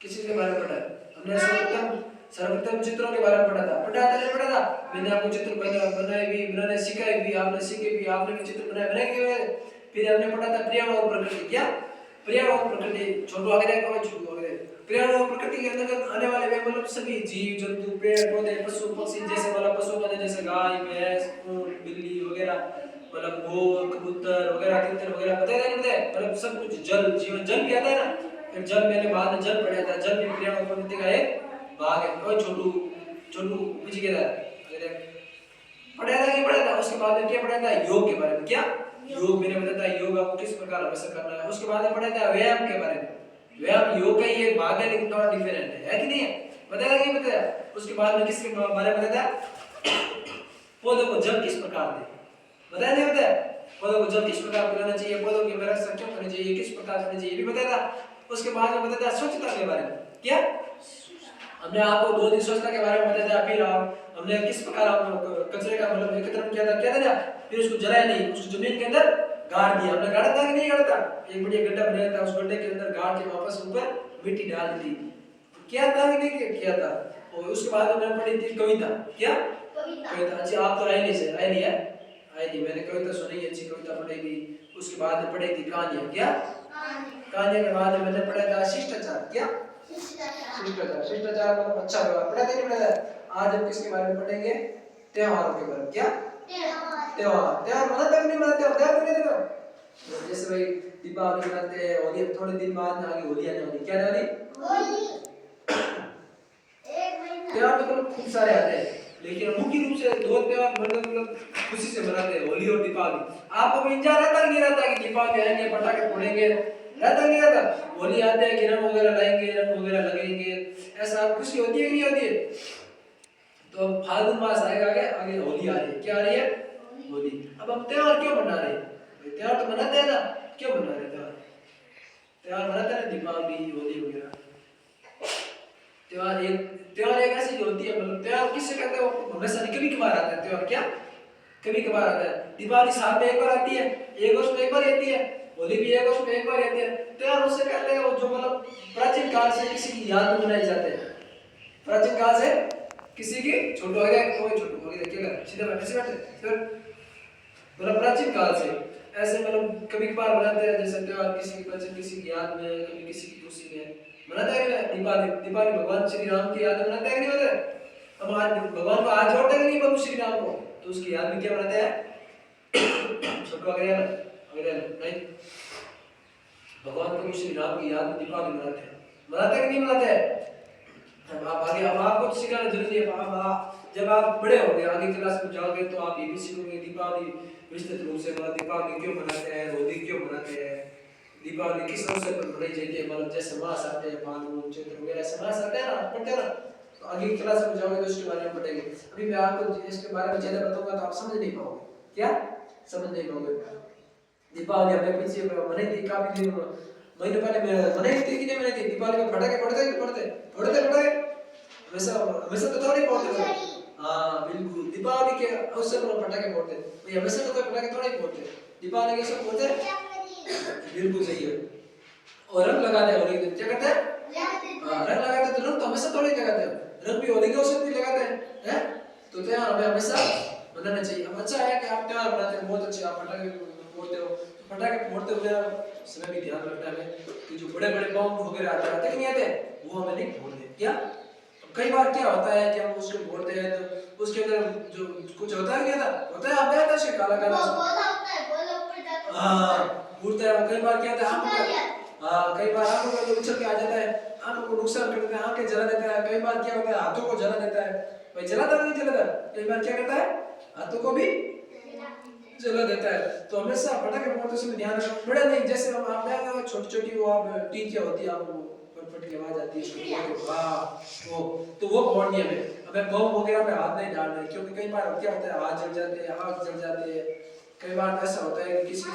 किस चीज के बारे में पढ़ा है? हमने सर्वप्रथम चित्रों के बारे में पढ़ा था। पढ़ा था नहीं पढ़ा था? मैंने आपको चित्र बनाए भी, बनाने सिखाए भी, आपने सीखे भी, आपने भी चित्र बनाए के। फिर हमने पढ़ा था पर्यावरण और प्रकृति। क्या? पर्यावरण और प्रकृति। छोटू आगे देखो, छोटू आगे। पर्यावरण और प्रकृति के अंतर्गत आने वाले वे मतलब सभी जीव जंतु, पेड़ पौधे, पशु पक्षी, जैसे मतलब पशु पौधे जैसे गाय भैंस ऊंट बिल्ली वगैरह, मतलब मोर कबूतर वगैरह, तितर वगैरह, पता है नहीं पता है? मतलब सब कुछ जल, जीवन जल भी आता है ना। फिर जल मैंने बाद में जल पढ़ा था। जल भी पर्यावरण और प्रकृति का एक भाग है। और छोटू छोटू पूछ के था पढ़ा था कि पढ़ा था? उसके बाद में क्या पढ़ा था? योग के बारे में। क्या? योग मैंने बताया था। योग आपको किस प्रकार अभ्यास करना है। उसके बाद में पढ़ा था व्यायाम के बारे में। व्यायाम योग का ही एक भाग है, लेकिन थोड़ा डिफरेंट है कि नहीं है? बताया कि बताया? उसके बाद में किसके बारे में बताया? पौधों को जल किस प्रकार दे, बताया नहीं बताया? पौधों को जल किस प्रकार पिलाना चाहिए, पौधों की रक्षा क्यों करनी चाहिए, किस प्रकार करनी चाहिए, ये भी बताया था। उसके बाद में बताया था स्वच्छता के बारे में। क्या? हमने आपको 2 दिन स्वच्छता के बारे में बताया था। फिर हमने किस प्रकार कचरे का मतलब एकत्रण किया था, क्या था? फिर उसको जलाया नहीं, उसको जमीन के अंदर गाड़ दिया। हमने गाड़ा था कि नहीं गाड़ा था? एक बढ़िया गड्ढा बनाया था, उस गड्ढे के अंदर गाड़ के वापस ऊपर मिट्टी डाल दी। क्या था कि नहीं किया था? और उसके बाद हमने पढ़ी थी कविता। क्या? कविता। अच्छा आप तो आए नहीं सर, आए नहीं है? आए नहीं। मैंने कविता सुनी, अच्छी कविता पढ़ी थी। उसके बाद में पढ़ी थी कहानियां। क्या? कहानियां के बाद में मैंने पढ़ा था शिष्टाचार। क्या? शिष्टाचार। शिष्टाचार मतलब अच्छा व्यवहार। पढ़ा नहीं पढ़ा? आज हम किसके बारे में पढ़ेंगे? त्योहारों के बारे में। क्या? त्योहार। त्योहार मनाते हैं नहीं मनाते? त्योहार नहीं देखो, जैसे भाई दीपावली मनाते हैं, होली थोड़े दिन बाद में आगे होली आने वाली। क्या आने वाली? होली। त्योहार तो खूब सारे आते हैं, लेकिन मुख्य रूप से 2 त्योहार मतलब खुशी से मनाते हैं, होली और दीपावली। आपको इंतजार रहता कि नहीं रहता कि दीपावली आएंगे पटाखे फोड़ेंगे? रहता नहीं रहता? होली आते हैं कि रंग वगैरह लाएंगे, रंग वगैरह लगेंगे, ऐसा खुशी होती है कि नहीं होती है? तो फाल्गुन मास आएगा, आगे आगे होली आ रही है। क्या आ रही है? होली। अब हम त्योहार क्यों मना रहे हैं? त्योहार तो मनाते हैं ना, क्यों मना रहे हैं? त्योहार मनाते हैं दीपावली होली वगैरह। त्योहार एक ऐसी होती है, मतलब त्योहार किससे कहते हैं? वो हमेशा नहीं, कभी कभार आता है त्योहार। क्या? कभी कभार आता है। दीपावली साल में एक बार आती है, एक वर्ष में एक बार आती है। होली भी एक वर्ष में एक बार आती है। त्योहार उससे कहते हैं वो जो मतलब प्राचीन काल से किसी की याद में मनाए जाते हैं। प्राचीन काल से किसी की, छोटू आ गया, कोई छोटू आ गया, क्या सीधा बैठे से बैठे, मतलब प्राचीन काल से ऐसे मतलब कभी कभार मनाते हैं जैसे त्योहार किसी की प्राचीन किसी की याद में, कभी किसी की खुशी में मनाते हैं ना। दीपावली, दीपावली भगवान श्री राम की याद में मनाते हैं कि नहीं मनाते? हम आज भगवान को आज जोड़ते हैं कि नहीं प्रभु श्री राम को, तो उसकी याद में क्या मनाते हैं? छोटू आ गया नहीं, भगवान प्रभु श्री राम की याद में दीपावली मनाते हैं। मनाते हैं कि नहीं मनाते हैं? अब आप आगे, अब आपको सिखाना जरूरी है। जब आप बड़े होंगे, आगे क्लास में जाओगे, तो आप ये भी सीखोगे दीपावली विस्तृत रूप से, मतलब दीपावली क्यों मनाते हैं, होली क्यों मनाते हैं, दीपावली किस अवसर पर मनाई जाती है, मतलब जैसे मास आते हैं, फाल्गुन चैत्र वगैरह ऐसे मास आते हैं ना, पढ़ते हैं ना। तो आगे क्लास में जाओगे तो इसके बारे में पढ़ेंगे। अभी मैं आपको इसके बारे में ज्यादा बताऊंगा तो आप समझ नहीं पाओगे। क्या? समझ नहीं पाओगे। दीपावली हमने पीछे मनाई थी, काफी दिन महीने पहले मनाई थी कि नहीं मनाई थी? दीपावली में पटाखे फोड़ते कि फोड़ते पटाखे? वैसा वैसा तो थोड़ी फोड़ते। हाँ बिल्कुल, दीपावली के अवसर पर पटाखे फोड़ते भाई, हमेशा तो कोई पटाखे थोड़ी फोड़ते, दीपावली के अवसर फोड़ते। बिल्कुल सही है। और रंग लगाते हैं होली के दिन, क्या करते हैं? रंग लगाते हैं। तो रंग तो हमेशा थोड़ी लगाते हैं, रंग भी होली के अवसर पे लगाते हैं। तो त्योहार हमें हमेशा मनाना चाहिए। अब अच्छा है कि आप त्योहार मनाते हैं, बहुत अच्छे, आप पटाखे फोड़ते हो। तो पटाखे फोड़ते हुए समय भी ध्यान रखना है कि जो बड़े बड़े बम वगैरह आते हैं कि नहीं आते, वो हमें नहीं फोड़ने। क्या? कई बार क्या होता है कि हम उसको फोड़ते हैं तो उसके अंदर जो कुछ होता है, क्या था होता है, आप देखते हैं काला काला उड़ता है। कई बार क्या होता है, कई बार आंखों में जो उछल के आ जाता है, आंखों को नुकसान कर देता है, आंखें जला देता है। कई बार क्या होता है, हाथों को जला देता है। भाई जलाता नहीं जलाता? कई बार क्या करता है, हाथों को भी जला देता है। तो हमेशा पटाखे फोड़ते समय ध्यान रखना। बड़े नहीं, जैसे हम आप देखते हो छोटी छोटी वो आप टीकियां होती है, आप फट की आवाज आती है, वो तो वो फोड़नी है हमें। बम वगैरह पे हाथ नहीं डालना है, क्योंकि कई बार क्या होता है हाथ जल जाते हैं, आंख जल जाते हैं। कई बार ऐसा होता है कि किसी